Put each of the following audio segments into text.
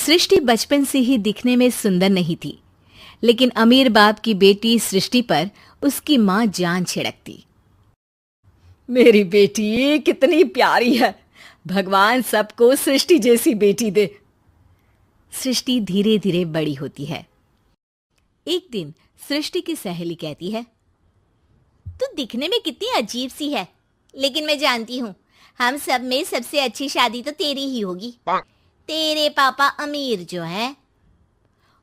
सृष्टि बचपन से ही दिखने में सुंदर नहीं थी, लेकिन अमीर बाप की बेटी सृष्टि पर उसकी माँ जान छिड़कती। मेरी बेटी कितनी प्यारी है, भगवान सबको सृष्टि जैसी बेटी दे। सृष्टि धीरे धीरे बड़ी होती है। एक दिन सृष्टि की सहेली कहती है, तू दिखने में कितनी अजीब सी है, लेकिन मैं जानती हूँ हम सब में सबसे अच्छी शादी तो तेरी ही होगी। तेरे पापा अमीर जो है।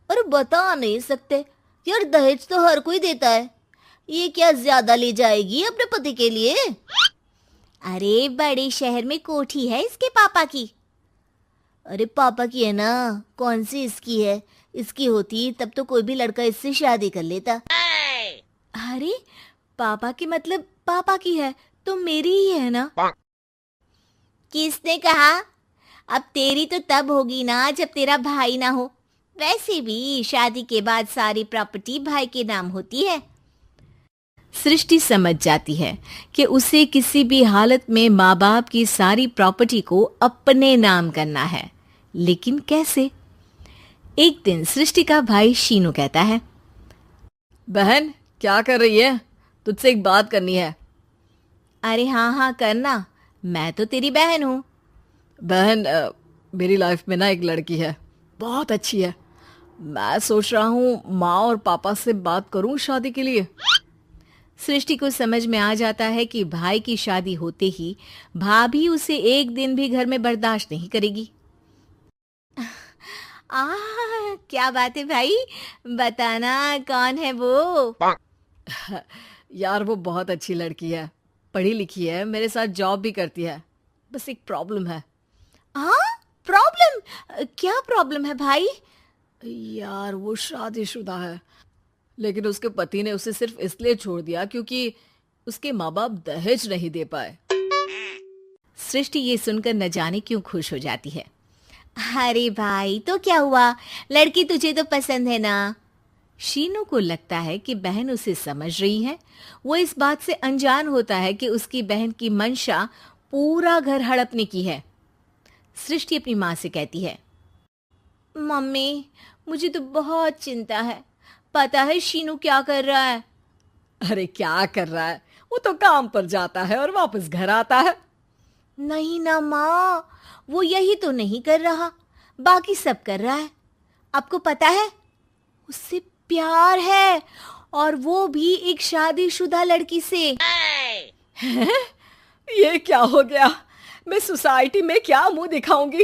और बता नहीं सकते यार, दहेज तो हर कोई देता है, ये क्या ज्यादा ले जाएगी अपने पति के लिए? अरे बड़े शहर में कोठी है इसके पापा की। अरे पापा की है ना, कौन सी इसकी है? इसकी होती तब तो कोई भी लड़का इससे शादी कर लेता। अरे पापा की मतलब पापा की है तो मेरी ही है ना? किसने कहा? अब तेरी तो तब होगी ना जब तेरा भाई ना हो। वैसे भी शादी के बाद सारी प्रॉपर्टी भाई के नाम होती है। सृष्टि समझ जाती है कि उसे किसी भी हालत में माँ बाप की सारी प्रॉपर्टी को अपने नाम करना है, लेकिन कैसे? एक दिन सृष्टि का भाई शीनू कहता है, बहन क्या कर रही है? तुझसे एक बात करनी है। अरे हाँ हाँ करना, मैं तो तेरी बहन हूँ। बहन मेरी लाइफ में ना एक लड़की है, बहुत अच्छी है। मैं सोच रहा हूँ माँ और पापा से बात करूँ शादी के लिए। सृष्टि को समझ में आ जाता है कि भाई की शादी होते ही भाभी उसे एक दिन भी घर में बर्दाश्त नहीं करेगी। क्या बात है भाई, बताना कौन है वो? यार वो बहुत अच्छी लड़की है, पढ़ी लिखी है, मेरे साथ जॉब भी करती है। बस एक प्रॉब्लम है। हाँ प्रॉब्लम? क्या प्रॉब्लम है भाई? यार वो शादीशुदा है, लेकिन उसके पति ने उसे सिर्फ इसलिए छोड़ दिया क्योंकि उसके माँ बाप दहेज नहीं दे पाए। सृष्टि ये सुनकर न जाने क्यों खुश हो जाती है। अरे भाई तो क्या हुआ, लड़की तुझे तो पसंद है ना? शीनू को लगता है कि बहन उसे समझ रही है। वो इस बात से अनजान होता है कि उसकी बहन की मंशा पूरा घर हड़पने की है। सृष्टि अपनी माँ से कहती है, मम्मी मुझे तो बहुत चिंता है। पता है शीनू क्या कर रहा है? अरे क्या कर रहा है? वो तो काम पर जाता है और वापस घर आता है। नहीं ना माँ, वो यही तो नहीं कर रहा, बाकी सब कर रहा है। आपको पता है उससे प्यार है, और वो भी एक शादीशुदा लड़की से। ये क्या हो गया? मैं सोसाइटी में क्या मुंह दिखाऊंगी?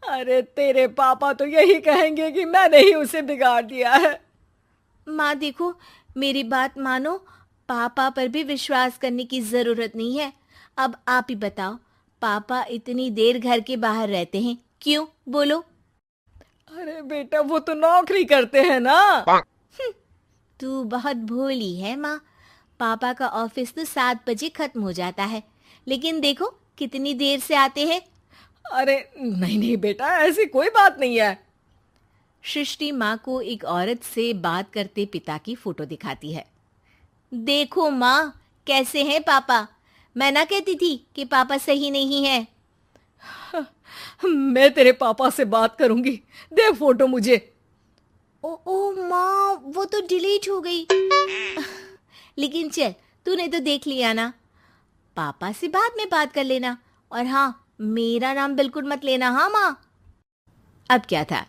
अरे तेरे पापा तो यही कहेंगे कि मैंने ही उसे बिगाड़ दिया है। माँ देखो, मेरी बात मानो, पापा पर भी विश्वास करने की जरूरत नहीं है। अब आप ही बताओ, पापा इतनी देर घर के बाहर रहते हैं क्यों? बोलो। अरे बेटा वो तो नौकरी करते हैं ना। तू बहुत भोली है माँ। पापा का ऑफिस तो 7 बजे खत्म हो जाता है, लेकिन देखो कितनी देर से आते हैं। अरे नहीं नहीं बेटा, ऐसी कोई बात नहीं है। सृष्टि माँ को एक औरत से बात करते पिता की फोटो दिखाती है। देखो माँ कैसे हैं पापा। मैं ना कहती थी कि पापा सही नहीं है। मैं तेरे पापा से बात करूंगी, दे फोटो मुझे। ओ माँ, वो तो डिलीट हो गई। लेकिन चल, तूने तो देख लिया ना। पापा से बाद में बात कर लेना, और हाँ मेरा नाम बिल्कुल मत लेना। हाँ माँ। अब क्या था,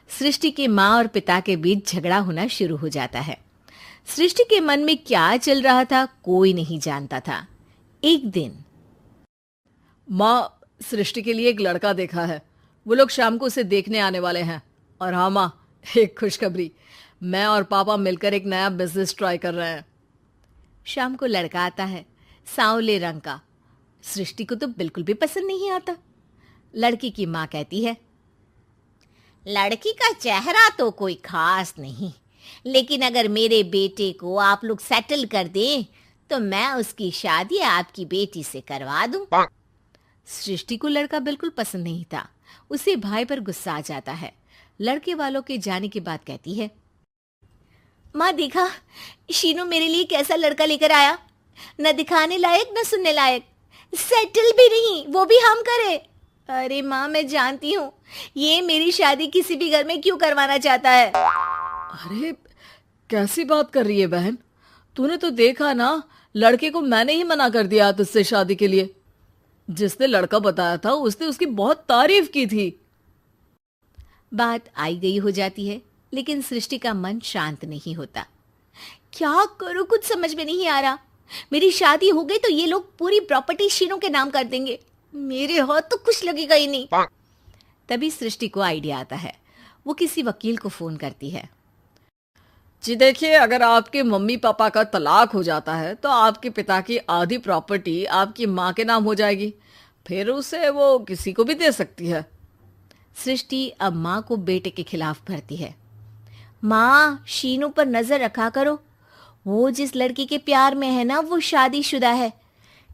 सृष्टि के माँ और पिता के बीच झगड़ा होना शुरू हो जाता है। सृष्टि के मन में क्या चल रहा था कोई नहीं जानता था। एक दिन, माँ सृष्टि के लिए एक लड़का देखा है, वो लोग शाम को उसे देखने आने वाले हैं। और हाँ माँ, एक खुशखबरी, मैं और पापा मिलकर एक नया बिजनेस ट्राई कर रहे हैं। शाम को लड़का आता है, सांवले रंग का। सृष्टि को तो बिल्कुल भी पसंद नहीं आता। लड़की की माँ कहती है, लड़की का चेहरा तो कोई खास नहीं, लेकिन अगर मेरे बेटे को आप लोग सेटल कर दें तो मैं उसकी शादी आपकी बेटी से करवा दूं। सृष्टि को लड़का बिल्कुल पसंद नहीं था। उसे भाई पर गुस्सा आ जाता है। लड़के वालों के जाने के बाद कहती है, माँ देखा शीनू मेरे लिए कैसा लड़का लेकर आया, न दिखाने लायक न सुनने लायक, सेटल भी नहीं, वो भी हम करे। अरे माँ, मैं जानती हूँ ये मेरी शादी किसी भी घर में क्यों करवाना चाहता है। अरे कैसी बात कर रही है बहन? तूने तो देखा ना, लड़के को मैंने ही मना कर दिया तुझसे शादी के लिए। जिसने लड़का बताया था उसने उसकी बहुत तारीफ की थी। बात आई गई हो जाती है, लेकिन सृष्टि का मन शांत नहीं होता। क्या करूँ, कुछ समझ में नहीं आ रहा। मेरी शादी हो गई तो ये लोग पूरी प्रॉपर्टी शीनू के नाम कर देंगे। मेरे हाथ तो कुछ लगेगा ही नहीं। तभी सृष्टि को आइडिया आता है। वो किसी वकील को फोन करती है। जी देखिए, अगर आपके मम्मी पापा का तलाक हो जाता है तो आपके पिता की आधी प्रॉपर्टी आपकी माँ के नाम हो जाएगी, फिर उसे वो किसी को भी दे सकती है। सृष्टि अब माँ को बेटे के खिलाफ भरती है। माँ, शीनू पर नजर रखा करो। वो जिस लड़की के प्यार में है ना, वो शादीशुदा है।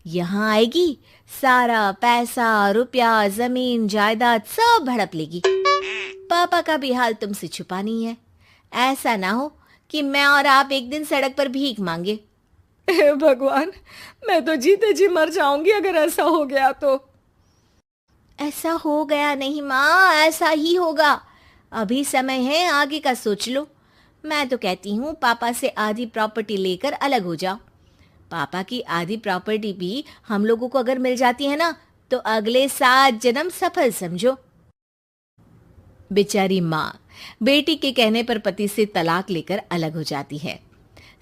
यहाँ आएगी, सारा पैसा, रुपया, जमीन, जायदाद सब हड़प लेगी। पापा का भी हाल तुमसे छुपा नहीं है। ऐसा ना हो कि मैं और आप एक दिन सड़क पर भीख मांगे। हे भगवान, मैं तो जीते जी मर जाऊंगी अगर ऐसा हो गया तो। ऐसा हो गया नहीं माँ, ऐसा ही होगा। अभी समय है, आगे का सोच लो। मैं तो कहती हूँ पापा से आधी प्रॉपर्टी लेकर अलग हो जाओ। पापा की आधी प्रॉपर्टी भी हम लोगों को अगर मिल जाती है ना, तो अगले 7 जन्म सफल समझो। बेचारी माँ बेटी के कहने पर पति से तलाक लेकर अलग हो जाती है।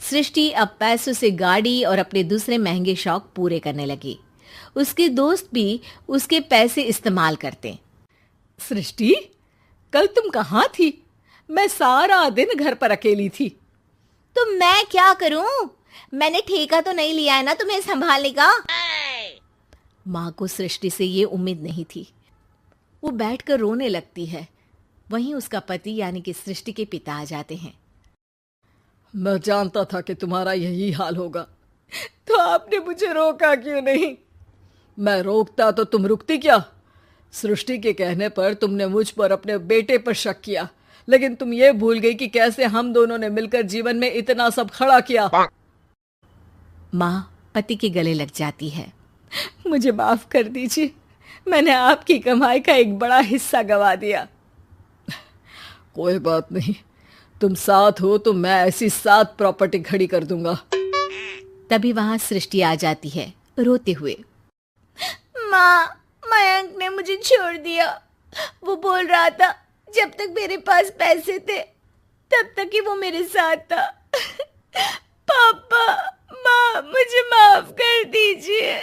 सृष्टि अब पैसों से गाड़ी और अपने दूसरे महंगे शौक पूरे करने लगी। उसके दोस्त भी उसके पैसे इस्तेमाल करते। सृष्टि, कल तुम कहाँ थी? मैं सारा दिन घर पर अकेली थी। तो मैं क्या करूं? मैंने ठेका तो नहीं लिया है ना तुम्हें संभालने का। माँ को सृष्टि से ये उम्मीद नहीं थी। वो बैठकर रोने लगती है। वहीं उसका पति यानी कि सृष्टि के पिता आ जाते हैं। मैं जानता था कि तुम्हारा यही हाल होगा, तो आपने मुझे रोका क्यों नहीं? मैं रोकता तो तुम रुकती क्या? सृष्टि के कहने पर तुमने मुझ पर, अपने बेटे पर शक किया, लेकिन तुम ये भूल गई कि कैसे हम दोनों ने मिलकर जीवन में इतना सब खड़ा किया। माँ पति के गले लग जाती है। मुझे माफ कर दीजिए, मैंने आपकी कमाई का एक बड़ा हिस्सा गवा दिया। कोई बात नहीं, तुम साथ हो तो मैं ऐसी 7 प्रॉपर्टी खड़ी कर दूंगा। तभी वहां सृष्टि आ जाती है रोते हुए। माँ, मयंक ने मुझे छोड़ दिया। वो बोल रहा था जब तक मेरे पास पैसे थे तब तक ही वो मेरे साथ था। पापा, माँ, मुझे माफ कर दीजिए।